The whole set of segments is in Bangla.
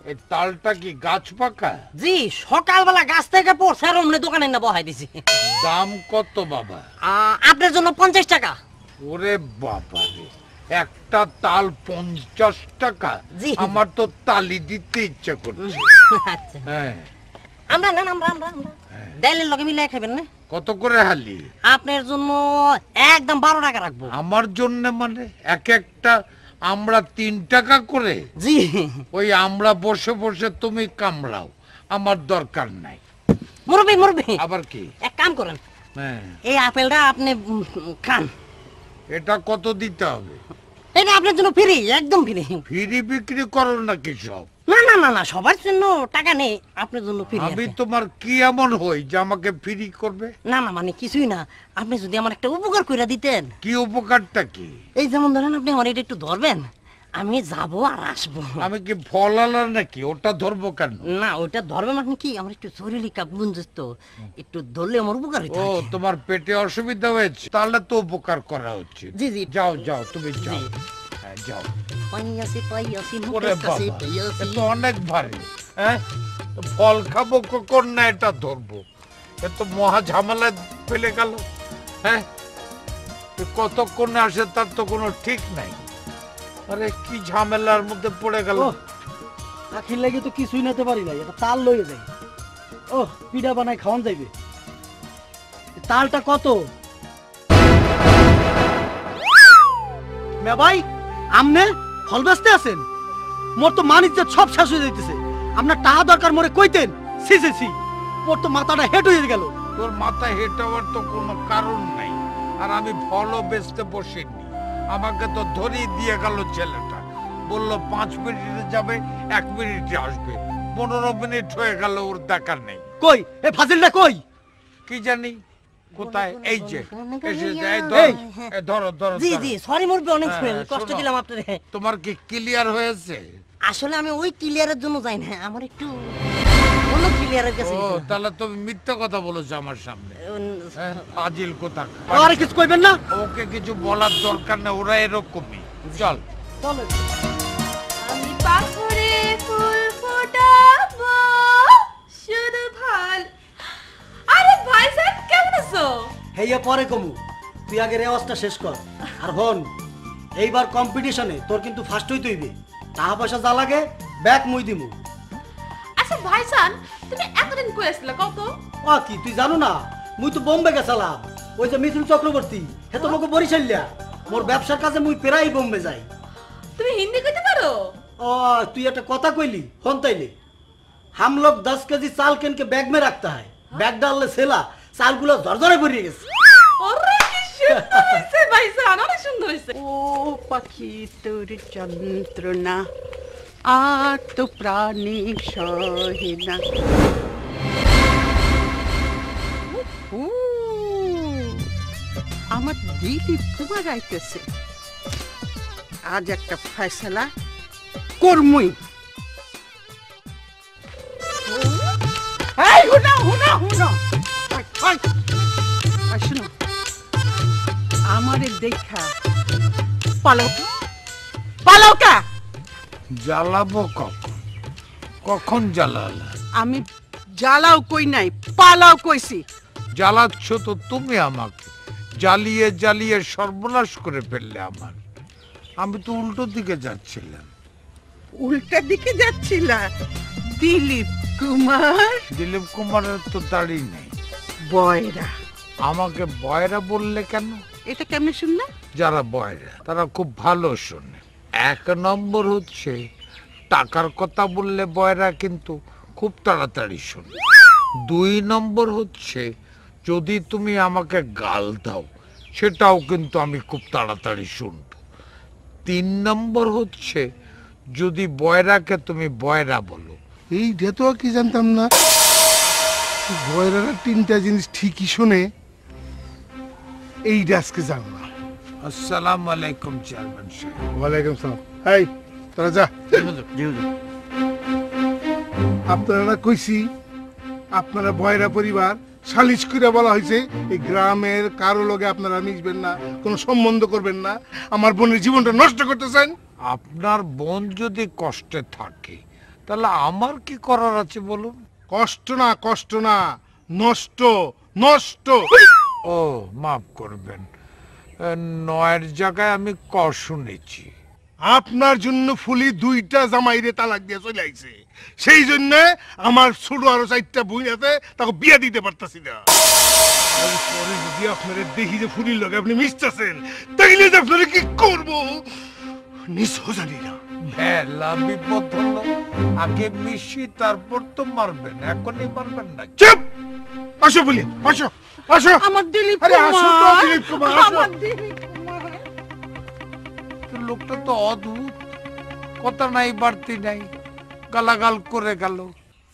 এই তালটা কি গাছ পাকা? জি, সকালবেলা গাছ থেকে পড়ছে আর অমনি দোকানে না বহাই দিছি। দাম কত বাবা? আপনার জন্য 50 টাকা। ওরে বাবা রে, একটা তাল 50 টাকা? জি। আমার তো তালি দিতে ইচ্ছা করছে। আচ্ছা, হ্যাঁ, আমরা ডাইলের লগে মিলাই খাবেন না? কত করে হালি? আপনার জন্য একদম 12 টাকা রাখবো। আমার জন্য মানে এক একটা আমরা 3 টাকা করে? জি। ওই আমরা বসে বসে তুমি কামড়াও, আমার দরকার নাই। মুরব্বি আবার কি? এক কাম করেন, হ্যাঁ, এই আপেলটা আপনি খান। এটা কত দিতে হবে? এটা আপনার জন্য ফ্রি, একদম ফ্রি। ফ্রি বিক্রি করো নাকি সব? না, সবার জন্য টাকা নেই, আপনার জন্য ফ্রি। আমি তোমার কি এমন হই যে আমাকে ফ্রি করবে? না মানে কিছুই না, আপনি যদি আমার একটা উপকার কইরা দিতেন। কি উপকারটা কি? এই যেমন ধরেন আপনি আমার এটা একটু ধরবেন, আমি যাব আর আসবো। আমি কি ফল আলা নাকি? ওটা ধরবো কেন? না, ওইটা ধরবেন মানে কি, আমার একটু শরীরে কাঁপুঞ্জস তো, একটু ধরলে আমার উপকার হইতো। ও, তোমার পেটে অসুবিধা হয়েছে? তাহলে তো উপকার করা উচিত। জি। যাও তুমি যাও। হ্যাঁ, যাও। পাইয়াছি ওরে মুখের কাছে বাবা, পাইয়াছি। এ তো অনেক ভারী। হ্যাঁ, ফল খাবো কখন না এটা ধরবো, এ তো মহা ঝামেলায় ফেলে গেল। হ্যাঁ, কতক্ষণে আসে তার তো কোনো ঠিক নাই। আরে কি ঝামেলার মধ্যে পড়ে গেল। আখির লাগে তো কিছুই নিতে পারি না, এটা তাল লইয়ে যাই। ও, পিঠা বানাই খাওয়ান যাইবে। তালটা কত? মে ভাই, আমনে ফল বেচতে আছেন? মোর তো মান ইজ্জত সব শেষ হয়ে যাইতেছে। আপনার টাকা দরকার মোরে কইতেন। সি মোর তো মাথাটা হেট হয়ে গেল। তোর মাথায় হেঁট হওয়ার তো কোনো কারণ নাই। আর আমি ফলও বেচতে বসিনি, আমাকে তো ধরেই দিয়ে গেল ছেলেটা। বললো 5 মিনিটে যাবে, 1 মিনিটে আসবে। 15 মিনিট হয়ে গেল, ওর দেখা নেই। কই এ ফাজিলটা কই? কি জানি কোথায়। এই যে এসে ধরো। জি, সরি মুরব্বি, অনেক কষ্ট শোনো, দিলাম আপনারে। তোমার কি ক্লিয়ার হয়েছে? আসলে আমি ওই ক্লিয়ারের জন্য যাই না, আমার একটু অন্য ক্লিয়ারের কাছে। ও, তাহলে তুমি মিথ্যা কথা বলেছো আমার সামনে। ফাজিল কোথা। আর কিছু কইবেন না? ওকে কিছু বলার দরকার নেই, ওরা এরকমই। চল। চলো। আমি পাথরে ফুল ফোটাবো শুধু ভাল। আরে ভাইজান, কেমন আছো? হেইয়া পরে কমু, তুই আগে রেওয়াজটা শেষ কর। আর হন, এইবার কম্পিটিশনে তোর কিন্তু ফার্স্ট হইতে হইবে। টাকা পয়সা যা লাগে ব্যাক মুই দিমু। আচ্ছা ভাইজান, তুমি এতদিন কই আসলে কত? ও কি তুই জানো না, মুই তো বোম্বে গেছিলাম। ওই যে মিথুন চক্রবর্তী, হে তো মোকে বরিশালিয়া। মোর ব্যবসার কাজে মুই প্রায় বোম্বে যাই। তুমি হিন্দি কইতে পারো? ও, তুই একটা কথা কইলি, হন তাইলে। हम लोग 10 केजी चाल केन के बैग में रखता है, बैग डालले सेला চালগুলো ঝরঝরে ভরিয়ে গেছে। ওরে কি সুন্দর হইছে ভাইজান, অনেক সুন্দর হইছে। ও পাখি তোর যন্ত্রণা আর তো প্রাণী সহে না। আমার দিলীপ কুমার আইতেছে, আজ একটা ফয়সালা করমুই। এই হুনা শুনো, আমারে দেখা পালাও কা? জ্বালাবো কখন জ্বালালা? আমি জ্বালাও কই নাই, পালাও কইছি। জ্বালাচ্ছ তো তুমি আমাকে, জ্বালিয়ে জ্বালিয়ে সর্বনাশ করে ফেললে আমার। আমি তো উল্টো দিকে যাচ্ছিলাম। উল্টা দিকে যাচ্ছিলা? দিলীপ কুমারের তো দাড়ি নেই। বয়রা। আমাকে বয়রা বললে কেন? এটা কেমনে শুনলা? যারা বয়রা তারা খুব ভালো শোনে। 1 নম্বর হচ্ছে, টাকার কথা বললে বয়রা কিন্তু খুব তাড়াতাড়ি শোনে। 2 নম্বর হচ্ছে, যদি তুমি আমাকে গাল দাও সেটাও কিন্তু আমি খুব তাড়াতাড়ি শুনব। 3 নম্বর হচ্ছে, যদি বয়রাকে তুমি বয়রা বলো। এইটা তো কি জানতাম না, বয়রারা 3টা জিনিস ঠিকই শোনে। এইটা আজকে জানলাম। আসসালামু আলাইকুম চেয়ারম্যান সাহেব। ওয়ালাইকুম সালাম। এই তোরা যা। আপনারা কইছি আপনারা বয়রা পরিবার, সালিশ করে বলা হয়েছে এই গ্রামের কারো লগে আপনারা মিশবেন না, কোনো সম্বন্ধ করবেন না। আমার বোনের জীবনটা নষ্ট করতেছেন। আপনার বোন যদি কষ্টে থাকে তাহলে আমার কি করার আছে বলুন? কষ্ট না, নষ্ট নষ্ট। ও মাফ করবেন, 9-এর জায়গায় আমি ক শুনেছি। আপনার জন্য ফুলি 2টা জামাইরে তালাক দিয়ে চলে আইছে, সেই জন্য আমার ছোট আরো 4টা বোন আছে, তাকে বিয়া দিতে পারতাছি না। আর পরে যদি আপনারা দেখি যে ফুলির লগে আপনি মিশতেছেন, তাইলে যে আপনারা কি করব নিশ্চয় জানি না। মেলা বিপদ হলো, আগে মিশি তারপর তো মারবেন, এখনই মারবেন না। চুপ! আসো ফুলি, আসো আসো। আমার দিলীপ আরে আসো তো কুমার, দিলীপ কুমার, আসো। আমার দিলীপ কুমার। লোকটা তো অদ্ভুত, কথা নাই বাড়তি নাই, গালাগাল করে গেল।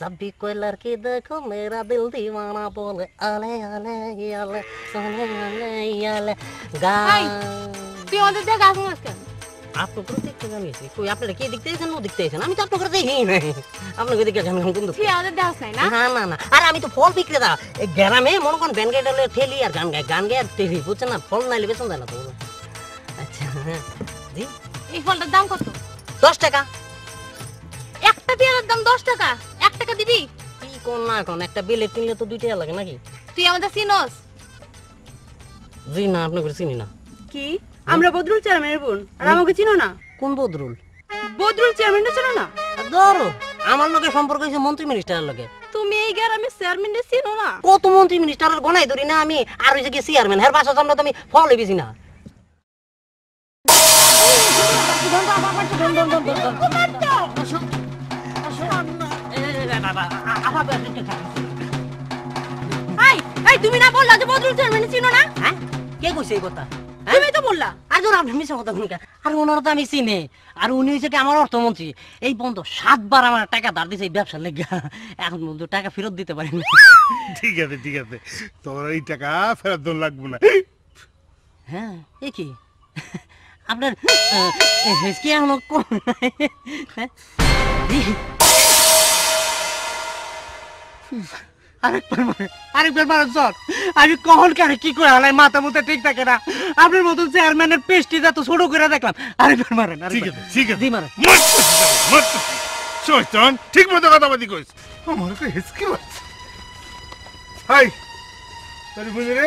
जब भी कोई लड़की देखो मेरा दिल दीवाना बोले आले आले आले आले आले आले হাই, তুই আমাদের দিয়ে গাছ মাছ কেন? आप लोग को देखते जानिए कोई आप लड़की दिखते हैं नो दिखते हैं আমি তো আপনাকে দেখি नहीं आप लोग দেখে জানেন কোন তুই আমাদের দেখাস নাই না? না না না আরে আমি তো ফল বিক্রেতা এই গ্রামে মনে কোন ব্যান গেটে ঠেলি আর গান গায় আর ঠেলি বুঝছেন না, ফল নাইলে বেচন যায় না তো। আচ্ছা জি, এই ফলটার দাম কত? 10 টাকা। একটা পেয়ারার দাম 10 টাকা, 1 টাকা দিবি? কি কোন না কোন একটা বিলে কিনলে তো 2 টাকা লাগে নাকি? তুই আমাদের চিনোস? জি না, আপনি করে চিনি না। কি আমরা বদরুল চেয়ারম্যানের বোন আর আমাকে চিনো না? কোন বদরুল? বদরুল চেয়ারম্যানটা চিনো না? ধরো আমার লগে সম্পর্ক হইছে মন্ত্রী মিনিস্টারের লগে। তুমি এই গ্রামে চেয়ারম্যানটা চিনো না? কত মন্ত্রী মিনিস্টারের গনাই ধরি না আমি, আর হইছে কি চেয়ারম্যান, হের বাসা সামনে তো আমি ফল বেশি না। হাই, এই তুমি না বললা যে বদরুল চেয়ারম্যান চিনো না? হ্যাঁ কে কইছে এই কথা? তুমি তো বললা। আর ধর আপনি মিছা কথা শুনকা, আর ওনারা তো আমি চিনি, আর উনি হইছে কি আমার অর্থমন্ত্রী। এই বন্ধ 7 বার আমার টাকা ধার দিছে এই ব্যবসার লেগা, এখন বন্ধু টাকা ফেরত দিতে পারিনি। ঠিক আছে, তোর এই টাকা ফেরত দেওয়া লাগবে না। হ্যাঁ এ কি আপনার হেসকি এখনো কম নাই? হ্যাঁ? আরেকবার মারেন স্যার, আমি কখন কেন কি করে হালাই মাথা মুথা ঠিক থাকে না। আপনার মতন চেয়ারম্যানের পেস্টি যা তো ছোট করে দেখলাম। আরেকবার মারেন। ঠিক আছে জি মারেন। শয়তান ঠিক মতো কথাবাদি কইস, আমার তো হেসকি লাগছে। হাই তোর বুঝরে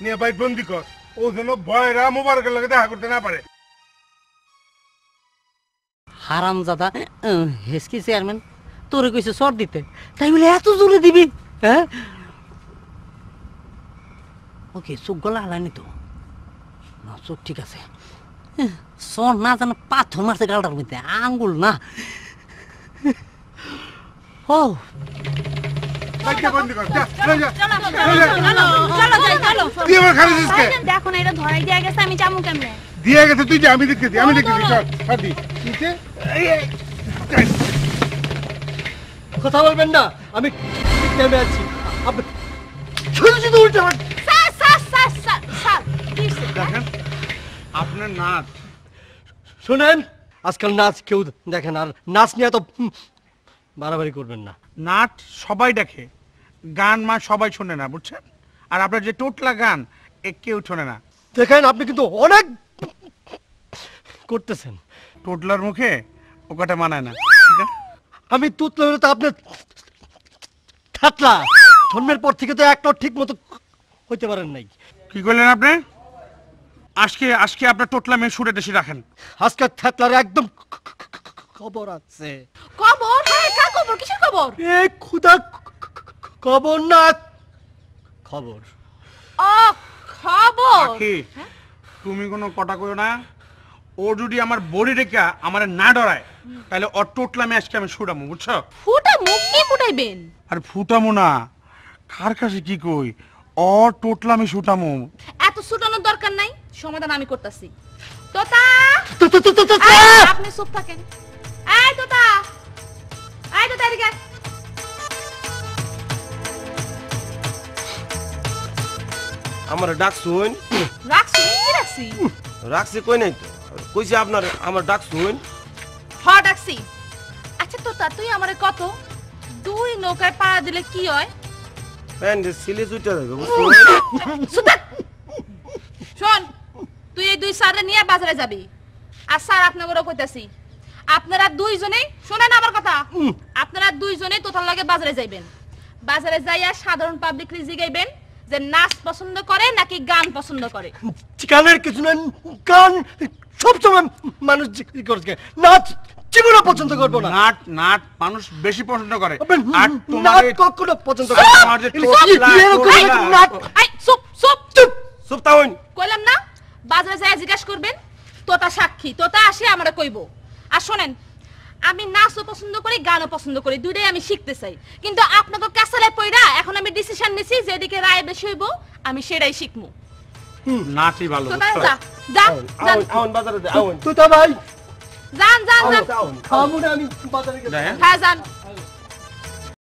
নিয়ে বাইক বন্দি কর, ও যেন ভয়রা মোবারকের লগে দেখা করতে না পারে। হারামজাদা হেসকি চেয়ারম্যান তোরে কইছে সর দিতে, তাই বলে এত জোরে দিবি? হ্যাঁ ওকে চোখ গলা হালানি তো না, চোখ ঠিক আছে। সর না জানো পাথর মারছে গালটার মধ্যে, আঙ্গুল না। ও বাইকটা বন্দি কর, যা যা চলো যাই, চলো। তুই আমার খালি দিসকে দেখো না, এটা ধরাই দিয়া গেছে, আমি যাবো কেমনে? দিয়ে গেছে, তুই যা, আমি দেখতেছি চল হাদি নিচে। কথা বলবেন না, আমি নেমে আছি। আপনি শুধু উল্টে sir sir sir sir sir কিসে? দেখেন আপনার নাচ। শোনেন, আজকাল নাচ কেউ দেখেন, আর নাচ নিয়ে তো বাড়াবাড়ি করবেন না। নাট সবাই দেখে, গান মা সবাই শোনে না, বুঝছেন? আর আপনার যে টোটলা গান এ কেউ শোনে না। দেখেন আপনি কিন্তু অনেক করতেছেন। টোটলার মুখে ও কথা মানায় না, ঠিক আছে? আমি তুতলে হলে তো আপনার থাতলা জন্মের পর থেকে তো একটা ঠিক মতো হইতে পারেন নাই। কি করলেন আপনি? আজকে আপনার টোটলা মেয়ে সুরে দেশে রাখেন। আজকে থাতলার একদম খবর আছে। খবর? হ্যাঁ, কার খবর? কিসের খবর? এ খুদা খবর না খবর। ও খবর। পাখি, তুমি কোনো কথা কইও না। ও যদি আমার বডি রেখা আমার না ডরায়, তাহলে ওর টোটলা মেয়ে আজকে আমি সুরামু, বুঝছো? ফুটা মুখ কি ফুটাইবেন? আর ফুটামো না, কার কাছে কি কই, ও টোটলা আমি শুটামু। এত ছুটানোর দরকার নাই, সমাধান আমি করতেছি। তোতা, আপনি চুপ থাকেন। এই তোতা, এদিকে আয়। আমার ডাক শুন। রাখছি কি রাখছি? রাখছি কই নাই তো, কইছি আপনার আমার ডাক শুন। হ্যাঁ ডাকছি। আচ্ছা তোতা, তুই আমারে কত 2 নৌকায় পাড়া দিলে কি হয়? প্যান্ট সিলে চুইটা যাবে, সুতাক! শোন, তুই এই 2 সারে নিয়ে বাজারে যাবি। আর স্যার আপনাকে কইতাছি, আপনারা দুইজনেই শুনেন আমার কথা, আপনারা দুইজনেই তোতার লাগে বাজারে যাইবেন। বাজারে যাইয়া সাধারণ পাবলিক জিগাইবেন যে নাচ পছন্দ করে নাকি গান পছন্দ করে। গানের কিছু না, গান সবসময় মানুষ জিজ্ঞেস করছে, নাচ জীবনে পছন্দ করবো না। নাট নাট মানুষ বেশি পছন্দ করে। আর নাচ তোমার কখনো পছন্দ করে না। তোমার যে এই চুপ চুপ চুপ চুপ তাহন কইলাম না, বাজারে যাইয়া জিজ্ঞাসা করবেন, তোতা সাক্ষী, তোতা আসে আমরা কইবো। আর শোনেন, আমি নাচও পছন্দ করি, গানও পছন্দ করি, দুইটাই আমি শিখতে চাই। কিন্তু আপনাকে কাছালে পইরা এখন আমি ডিসিশন নিছি যেদিকে রায় বেশি হইব আমি সেটাই শিখমু। নাচই ভালো। তোতা যা যা যান আউন বাজারে দে আউন তুই তো ভাই যান যান যান খাবো না আমি বাজারে গেলে। দেখেন হ্যাঁ যান।